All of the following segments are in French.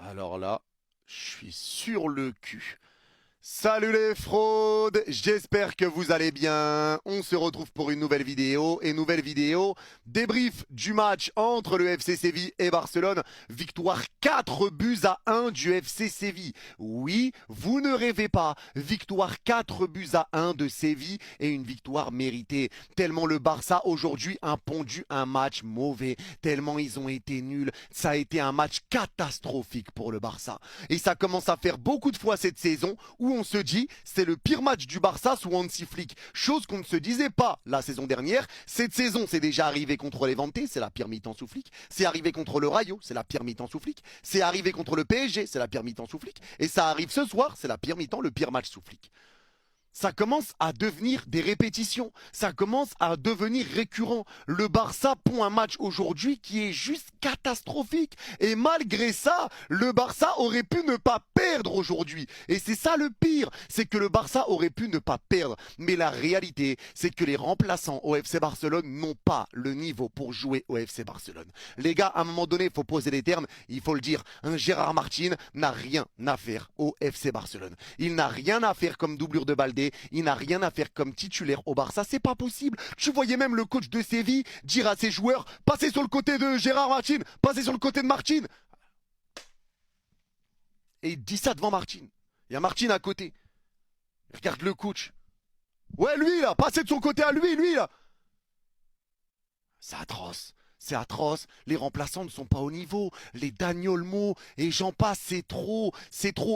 Alors là, je suis sur le cul. Salut les fraudes, j'espère que vous allez bien. On se retrouve pour une nouvelle vidéo. Débrief du match entre le FC Séville et Barcelone. Victoire 4-1 du FC Séville. Oui, vous ne rêvez pas. Victoire 4-1 de Séville et une victoire méritée. Tellement le Barça aujourd'hui a pondu un match mauvais. Tellement ils ont été nuls. Ça a été un match catastrophique pour le Barça. Et ça commence à faire beaucoup de fois cette saison où on se dit c'est le pire match du Barça sous Hansi Flick. Chose qu'on ne se disait pas la saison dernière. Cette saison, c'est déjà arrivé contre Levante, c'est la pire mi-temps sous Flick. C'est arrivé contre le Rayo, c'est la pire mi-temps sous Flick. C'est arrivé contre le PSG, c'est la pire mi-temps sous Flick. Et ça arrive ce soir, c'est la pire mi-temps, le pire match sous Flick. Ça commence à devenir des répétitions. Ça commence à devenir récurrent. Le Barça pond un match aujourd'hui qui est juste catastrophique. Et malgré ça, le Barça aurait pu ne pas perdre aujourd'hui. Et c'est ça le pire, c'est que le Barça aurait pu ne pas perdre. Mais la réalité, c'est que les remplaçants au FC Barcelone n'ont pas le niveau pour jouer au FC Barcelone. Les gars, à un moment donné, il faut poser les termes, il faut le dire. Un Gérard Martin n'a rien à faire au FC Barcelone. Il n'a rien à faire comme doublure de Baldé. Il n'a rien à faire comme titulaire au Barça, c'est pas possible. Tu voyais même le coach de Séville dire à ses joueurs passez sur le côté de Gérard Martin, passez sur le côté de Martin. Et il dit ça devant Martin. Il y a Martin à côté. Regarde le coach. Ouais, lui là, passez de son côté à lui là. C'est atroce. C'est atroce, les remplaçants ne sont pas au niveau, les Dani Olmo et j'en passe, c'est trop,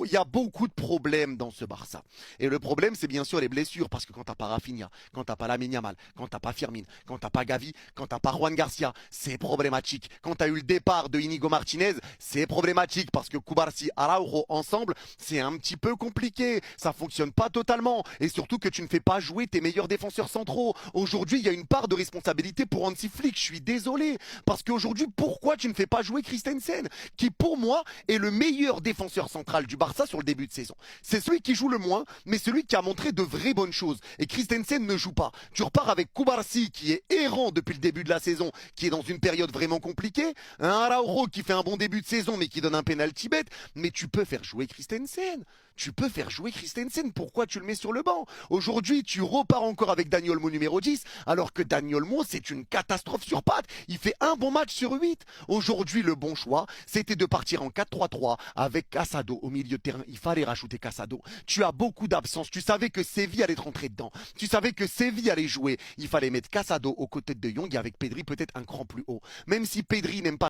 il y a beaucoup de problèmes dans ce Barça. Et le problème c'est bien sûr les blessures, parce que quand t'as pas Rafinha, quand t'as pas Lamine Yamal, quand t'as pas Firmine, quand t'as pas Gavi, quand t'as pas Juan Garcia, c'est problématique. Quand t'as eu le départ de Inigo Martinez, c'est problématique, parce que Cubarsí, Araujo ensemble, c'est un petit peu compliqué, ça fonctionne pas totalement, et surtout que tu ne fais pas jouer tes meilleurs défenseurs centraux. Aujourd'hui il y a une part de responsabilité pour Hansi Flick, je suis désolé. Parce qu'aujourd'hui, pourquoi tu ne fais pas jouer Christensen, qui pour moi est le meilleur défenseur central du Barça sur le début de saison. C'est celui qui joue le moins, mais celui qui a montré de vraies bonnes choses. Et Christensen ne joue pas. Tu repars avec Cubarsí, qui est errant depuis le début de la saison, qui est dans une période vraiment compliquée. Un Araujo qui fait un bon début de saison, mais qui donne un penalty bête. Mais tu peux faire jouer Christensen. Tu peux faire jouer Christensen, pourquoi tu le mets sur le banc? Aujourd'hui, tu repars encore avec Dani Olmo numéro 10, alors que Dani Olmo, c'est une catastrophe sur pattes. Il fait un bon match sur 8. Aujourd'hui, le bon choix, c'était de partir en 4-3-3 avec Casado au milieu de terrain. Il fallait rajouter Casado. Tu as beaucoup d'absence. Tu savais que Séville allait te rentrer dedans. Tu savais que Séville allait jouer. Il fallait mettre Casado aux côtés de Jong et avec Pedri peut-être un cran plus haut. Même si Pedri n'aime pas